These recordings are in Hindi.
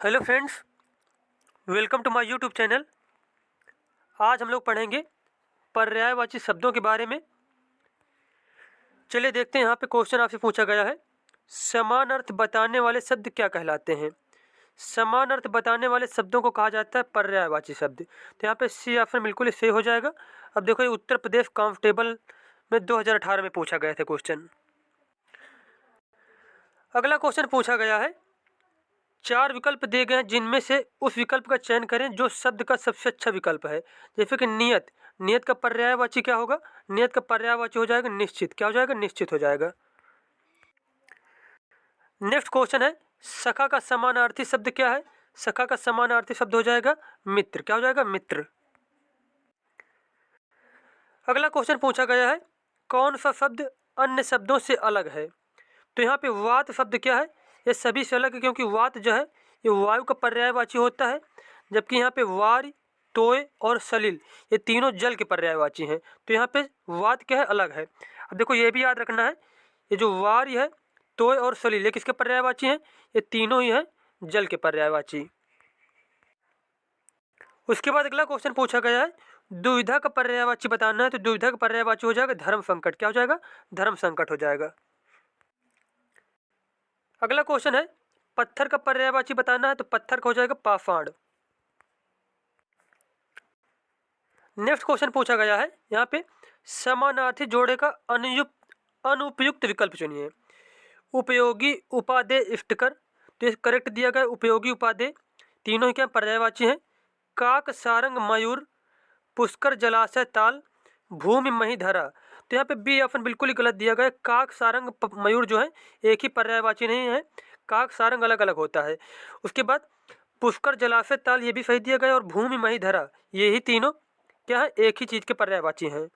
Hello friends, welcome to my YouTube channel. आज हम लोग पढ़ेंगे पर्यायवाची शब्दों के बारे में। चलिए देखते हैं, यहाँ पे क्वेश्चन आपसे पूछा गया है, समान अर्थ बताने वाले शब्द क्या कहलाते हैं। समान अर्थ बताने वाले शब्दों को कहा जाता है पर्यायवाची शब्द। तो यहाँ पे सी ऑप्शन बिल्कुल ही सही हो जाएगा। अब देखो, ये उत्तर प्रदेश कांस्टेबल में 2018 में पूछा गया था क्वेश्चन। अगला क्वेश्चन पूछा गया है, 4 विकल्प दिए गए हैं जिनमें से उस विकल्प का चयन करें जो शब्द का सबसे अच्छा विकल्प है। जैसे कि नियत, नियत का पर्यायवाची क्या होगा? नियत का पर्यायवाची हो जाएगा निश्चित। क्या हो जाएगा? निश्चित हो जाएगा। नेक्स्ट क्वेश्चन है, सखा का समानार्थी शब्द क्या है? सखा का समानार्थी शब्द हो जाएगा मित्र। क्या हो जाएगा? मित्र। अगला क्वेश्चन पूछा गया है, कौन सा शब्द अन्य शब्दों से अलग है? तो यहाँ पे वात शब्द क्या है? ये सभी से अलग है, क्योंकि वात जो है ये वायु का पर्यायवाची होता है, जबकि यहाँ पे वार, तोय और सलिल ये तीनों जल के पर्यायवाची हैं। तो यहाँ पे वात क्या है? अलग है। अब देखो, ये भी याद रखना है, ये जो वार है, तोय और सलिल ये किसके पर्यायवाची हैं? ये तीनों ही हैं जल के पर्यायवाची। उसके बाद अगला क्वेश्चन पूछा गया है, दुविधा का पर्यायवाची बताना है। तो दुविधा का पर्यायवाची हो जाएगा धर्म संकट। क्या हो जाएगा? धर्म संकट हो जाएगा। अगला क्वेश्चन है, पत्थर का पर्यायवाची बताना है। तो पत्थर का हो जाएगा पाषाण। नेक्स्ट क्वेश्चन पूछा गया है, यहाँ पे समानार्थी जोड़े का अनुपयुक्त विकल्प चुनिए। उपयोगी उपादेय इष्टकर, तो ये करेक्ट दिया गया। उपयोगी उपादेय तीनों ही क्या पर्यायवाची हैं? काक सारंग मयूर, पुष्कर जलाशय ताल, भूमि मही धरा। तो यहाँ पे बी ऑप्शन बिल्कुल ही गलत दिया गया। काक सारंग मयूर जो है एक ही पर्यायवाची नहीं है, काक सारंग अलग अलग होता है। उसके बाद पुष्कर जलाशय ताल ये भी सही दिया गया, और भूमि मही धरा ये ही तीनों क्या है? एक ही चीज के पर्यायवाची हैं।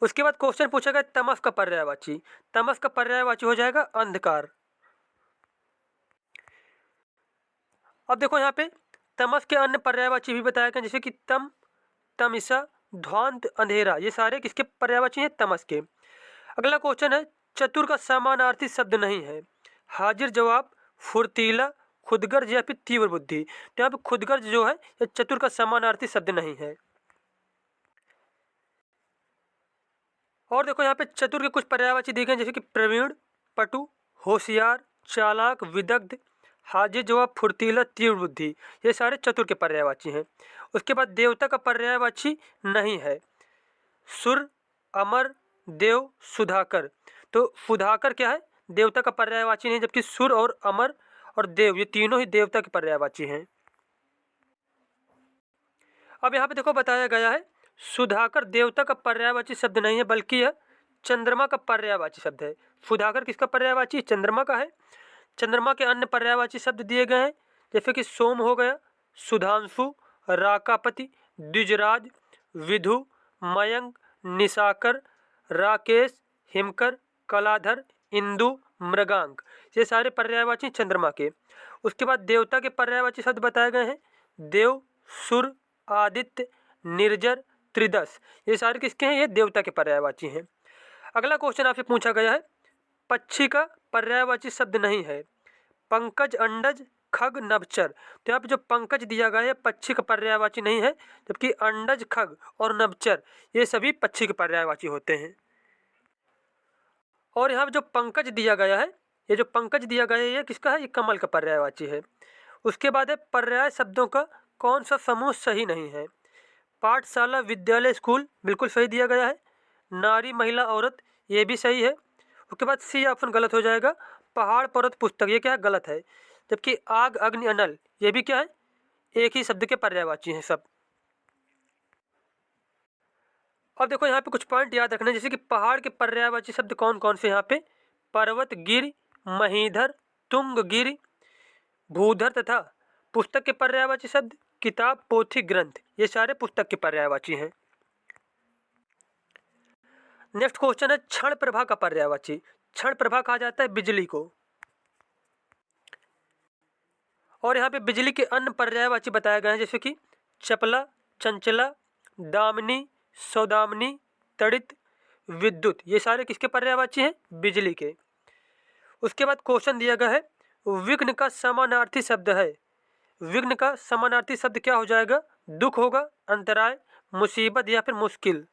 उसके बाद क्वेश्चन पूछा गया, तमस का पर्यायवाची। तमस का पर्यायवाची हो जाएगा अंधकार। अब देखो, यहाँ पे तमस के अन्य पर्यायवाची भी बताया गया, जैसे कि तम, तमिसा, ध्वांत, अंधेरा ये सारे किसके पर्यायवाची हैं? तमस के। अगला क्वेश्चन है, चतुर का समानार्थी शब्द नहीं है। हाजिर जवाब, फुर्तीला, खुदगर्ज या फिर तीव्र बुद्धि। तो यहाँ पे खुदगर्ज जो है ये चतुर का समानार्थी शब्द नहीं है। और देखो, यहाँ पे चतुर के कुछ पर्यायवाची दिए गए, जैसे कि प्रवीण, पटु, होशियार, चालाक, विदग्ध, हाजिर जवाब, फुर्तीला, तीव्र बुद्धि ये सारे चतुर के पर्यायवाची हैं। उसके बाद देवता का पर्यायवाची नहीं है। सुर, अमर, देव, सुधाकर। तो सुधाकर क्या है? देवता का पर्यायवाची नहीं, जबकि सुर और अमर और देव ये तीनों ही देवता के पर्यायवाची हैं। अब यहाँ पे देखो बताया गया है, सुधाकर देवता का पर्यायवाची शब्द नहीं है, बल्कि यह चंद्रमा का पर्यायवाची शब्द है। सुधाकर किसका पर्यायवाची? चंद्रमा का है। चंद्रमा के अन्य पर्यायवाची शब्द दिए गए हैं, जैसे कि सोम हो गया, सुधांशु, राकापति, द्विजराज, विधु, मयंक, निशाकर, राकेश, हिमकर, कलाधर, इंदु, मृगांक ये सारे पर्यायवाची चंद्रमा के। उसके बाद देवता के पर्यायवाची शब्द बताए गए हैं, देव, सुर, आदित्य, निर्जर, त्रिदश ये सारे किसके हैं? ये देवता के पर्यायवाची हैं। अगला क्वेश्चन आपसे पूछा गया है, पक्षी का पर्यायवाची शब्द नहीं है। पंकज, अंडज, खग, नभचर। तो यहाँ पे जो पंकज दिया गया है पक्षी का पर्यायवाची नहीं है, जबकि अंडज, खग और नभचर ये सभी पक्षी के पर्यायवाची होते हैं। और यहाँ पे जो पंकज दिया गया है, ये जो पंकज दिया गया है ये किसका है? ये कमल का पर्यायवाची है। उसके बाद है, पर्याय शब्दों का कौन सा समूह सही नहीं है? पाठशाला, विद्यालय, स्कूल बिल्कुल सही दिया गया है। नारी, महिला, औरत ये भी सही है। उसके बाद सी ऑप्शन गलत हो जाएगा। पहाड़, पर्वत, पुस्तक ये क्या है? गलत है। जबकि आग, अग्नि, अनल ये भी क्या है? एक ही शब्द के पर्यायवाची हैं सब। अब देखो, यहाँ पे कुछ पॉइंट याद रखना है, जैसे कि पहाड़ के पर्यायवाची शब्द कौन कौन से यहाँ पे? पर्वत, गिर, महीधर, तुंग, गिर, भूधर तथा पुस्तक के पर्यायवाची शब्द किताब, पोथी, ग्रंथ ये सारे पुस्तक के पर्यायवाची हैं। नेक्स्ट क्वेश्चन है, क्षण प्रभा का पर्यायवाची। क्षण प्रभा कहा जाता है बिजली को। और यहाँ पे बिजली के अन्य पर्यायवाची बताए गए हैं, जैसे कि चपला, चंचला, दामिनी, सौदामिनी, तड़ित, विद्युत ये सारे किसके पर्यायवाची हैं? बिजली के। उसके बाद क्वेश्चन दिया गया है विघ्न का समानार्थी शब्द है। विघ्न का समानार्थी शब्द क्या हो जाएगा? दुख होगा, अंतराय, मुसीबत या फिर मुश्किल।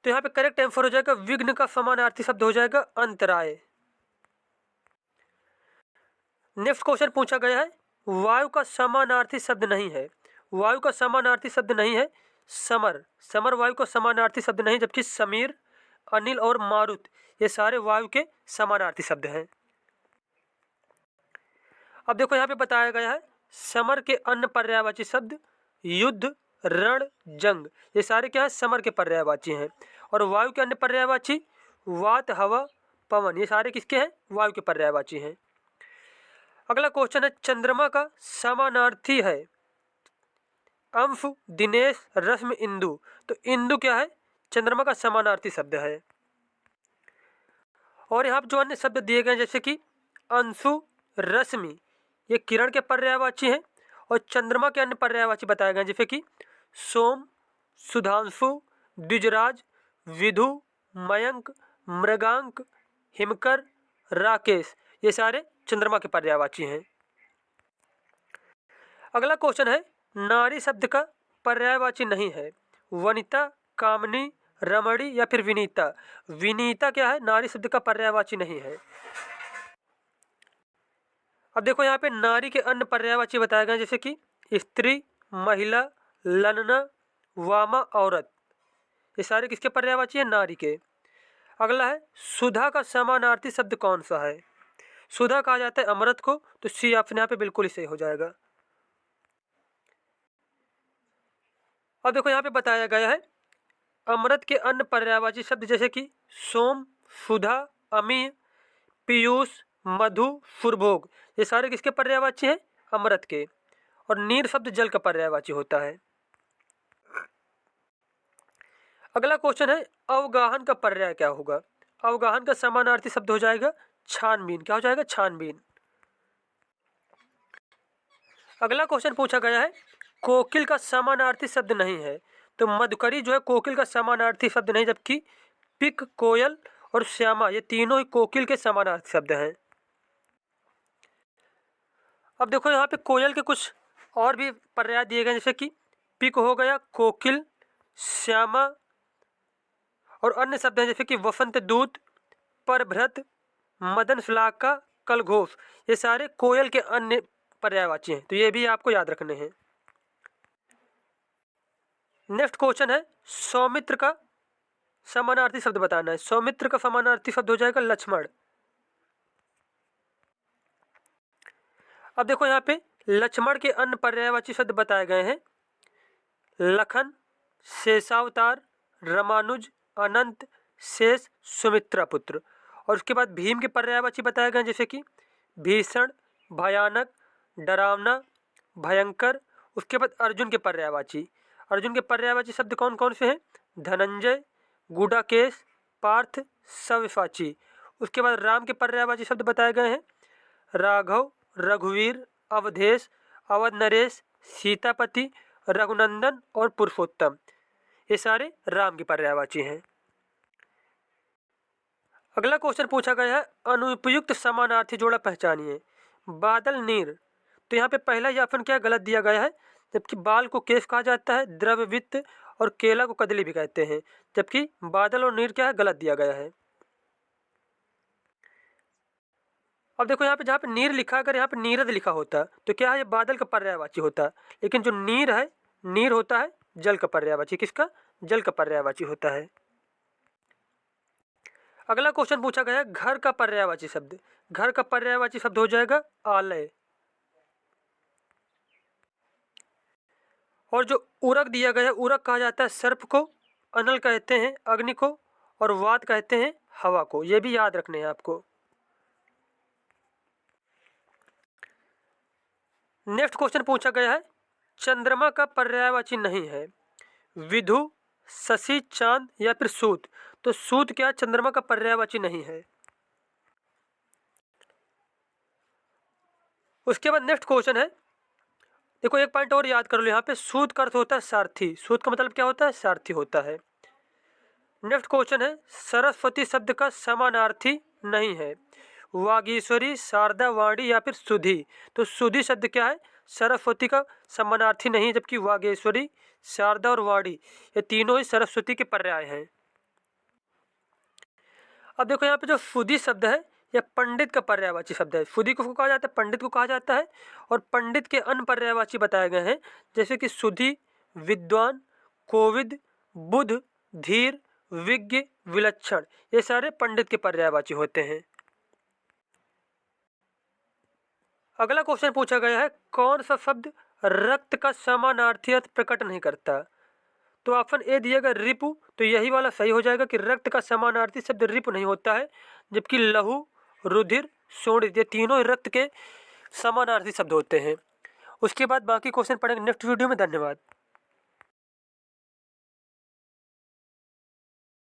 तो यहाँ पे करेक्ट आंसर हो जाएगा विघ्न का समानार्थी शब्द हो जाएगा अंतराय। नेक्स्ट क्वेश्चन पूछा गया है वायु का समानार्थी शब्द नहीं है। वायु का समानार्थी शब्द नहीं है समर। समर वायु का समानार्थी शब्द नहीं, जबकि समीर, अनिल और मारुत ये सारे वायु के समानार्थी शब्द हैं। अब देखो यहाँ पे बताया गया है समर के अन्य पर्यायवाची शब्द युद्ध, रण, जंग ये सारे क्या है? समर के पर्यायवाची हैं। और वायु के अन्य पर्यायवाची वात, हवा, पवन ये सारे किसके हैं? वायु के पर्यायवाची हैं। अगला क्वेश्चन है चंद्रमा का समानार्थी है अंश, दिनेश, रश्मि, इंदु। तो इंदु क्या है? चंद्रमा का समानार्थी शब्द है। और यहाँ पर जो अन्य शब्द दिए गए जैसे कि अंशु, रश्मि ये किरण के पर्यायवाची हैं। और चंद्रमा के अन्य पर्यायवाची बताए गए जैसे कि सोम, सुधांशु, द्विजराज, विधु, मयंक, मृगांक, हिमकर, राकेश ये सारे चंद्रमा के पर्यायवाची हैं। अगला क्वेश्चन है नारी शब्द का पर्यायवाची नहीं है वनिता, कामनी, रमणी या फिर विनीता। विनीता क्या है? नारी शब्द का पर्यायवाची नहीं है। अब देखो यहाँ पे नारी के अन्य पर्यायवाची बताए गए जैसे कि स्त्री, महिला, ललना, वामा, औरत ये सारे किसके पर्यायवाची है? नारी के। अगला है सुधा का समानार्थी शब्द कौन सा है? सुधा कहा जाता है अमृत को, तो सी ऑप्शन यहाँ पे बिल्कुल ही सही हो जाएगा। अब देखो यहाँ पे बताया गया है अमृत के अन्य पर्यायवाची शब्द जैसे कि सोम, सुधा, अमीय, पीयूष, मधु, सुरभोग ये सारे किसके पर्यायवाची हैं? अमृत के। और नीर शब्द जल का पर्यायवाची होता है। अगला क्वेश्चन है अवगाहन का पर्याय क्या होगा? अवगाहन का समानार्थी शब्द हो जाएगा छानबीन। क्या हो जाएगा? छानबीन। अगला क्वेश्चन पूछा गया है कोकिल का समानार्थी शब्द नहीं है। तो मधुकरी जो है कोकिल का समानार्थी शब्द नहीं, जबकि पिक, कोयल और श्यामा ये तीनों ही कोकिल के समानार्थी शब्द हैं। अब देखो यहाँ पे कोयल के कुछ और भी पर्याय दिए गए जैसे कि पिक हो गया, कोकिल, श्यामा और अन्य शब्द हैं जैसे कि वसंत दूत, परभृत, मदन श्लाका, कलघोष ये सारे कोयल के अन्य पर्यायवाची हैं। तो ये भी आपको याद रखने हैं। नेक्स्ट क्वेश्चन है सौमित्र का समानार्थी शब्द बताना है। सौमित्र का समानार्थी शब्द हो जाएगा लक्ष्मण। अब देखो यहाँ पे लक्ष्मण के अन्य पर्यायवाची शब्द बताए गए हैं लखन, शेषावतार, रामानुज, अनंत, शेष, सुमित्रा पुत्र। और उसके बाद भीम के पर्यायवाची बताए गए जैसे कि भीषण, भयानक, डरावना, भयंकर। उसके बाद अर्जुन के पर्यायवाची। अर्जुन के पर्यायवाची शब्द कौन कौन से हैं? धनंजय, गुडाकेश, पार्थ, सव्यसाची। उसके बाद राम के पर्यायवाची शब्द बताए गए हैं राघव, रघुवीर, अवधेश, अवध नरेश, सीतापति, रघुनंदन और पुरुषोत्तम ये सारे राम के पर्यायवाची हैं। अगला क्वेश्चन पूछा गया है अनुपयुक्त समानार्थी जोड़ा पहचानिए। बादल, नीर। तो यहाँ पे पहला ही ऑप्शन क्या गलत दिया गया है, जबकि बाल को केश कहा जाता है, द्रव्य वित्त और केला को कदली भी कहते हैं, जबकि बादल और नीर क्या है? गलत दिया गया है। अब देखो यहाँ पे जहाँ पे नीर लिखा अगर यहाँ पे नीरद लिखा होता तो क्या है? ये बादल का पर्यायवाची होता। लेकिन जो नीर है, नीर होता है जल का पर्यायवाची। किसका? जल का पर्यायवाची होता है। अगला क्वेश्चन पूछा गया है घर का पर्यायवाची शब्द। घर का पर्यायवाची शब्द हो जाएगा आलय। और जो उरक दिया गया है, उरक कहा जाता है सर्प को, अनल कहते हैं अग्नि को और वात कहते हैं हवा को। ये भी याद रखने हैं आपको। नेक्स्ट क्वेश्चन पूछा गया है चंद्रमा का पर्यायवाची नहीं है विधु, शशि, चांद या फिर सूत। तो सूत क्या? चंद्रमा का पर्यायवाची नहीं है। उसके बाद नेक्स्ट क्वेश्चन है, देखो एक पॉइंट और याद कर लो यहाँ पे, सूत का अर्थ होता है सारथी। सूत का मतलब क्या होता है? सारथी होता है। नेक्स्ट क्वेश्चन है, सरस्वती शब्द का समानार्थी नहीं है, वागीश्वरी, शारदा, वाणी या फिर सुधी। तो सुधी शब्द क्या है, सरस्वती का समानार्थी नहीं है, जबकि वागेश्वरी, शारदा और वाणी ये तीनों ही सरस्वती के पर्याय हैं। अब देखो यहाँ पे जो सुधी शब्द है यह पंडित का पर्यायवाची शब्द है। सुधी को कहा जाता है, पंडित को कहा जाता है, और पंडित के अन्य पर्यायवाची बताए गए हैं, जैसे कि सुधी, विद्वान, कोविद, बुध, धीर, विज्ञ, विलक्षण, ये सारे पंडित के पर्यायवाची होते हैं। अगला क्वेश्चन पूछा गया है, कौन सा शब्द रक्त का समानार्थी अर्थ प्रकट नहीं करता। तो ऑप्शन ए दिएगा रिपु, तो यही वाला सही हो जाएगा कि रक्त का समानार्थी शब्द रिपु नहीं होता है, जबकि लहू, रुधिर, शोणित ये तीनों ही रक्त के समानार्थी शब्द होते हैं। उसके बाद बाकी क्वेश्चन पढ़ेंगे नेक्स्ट वीडियो में। धन्यवाद।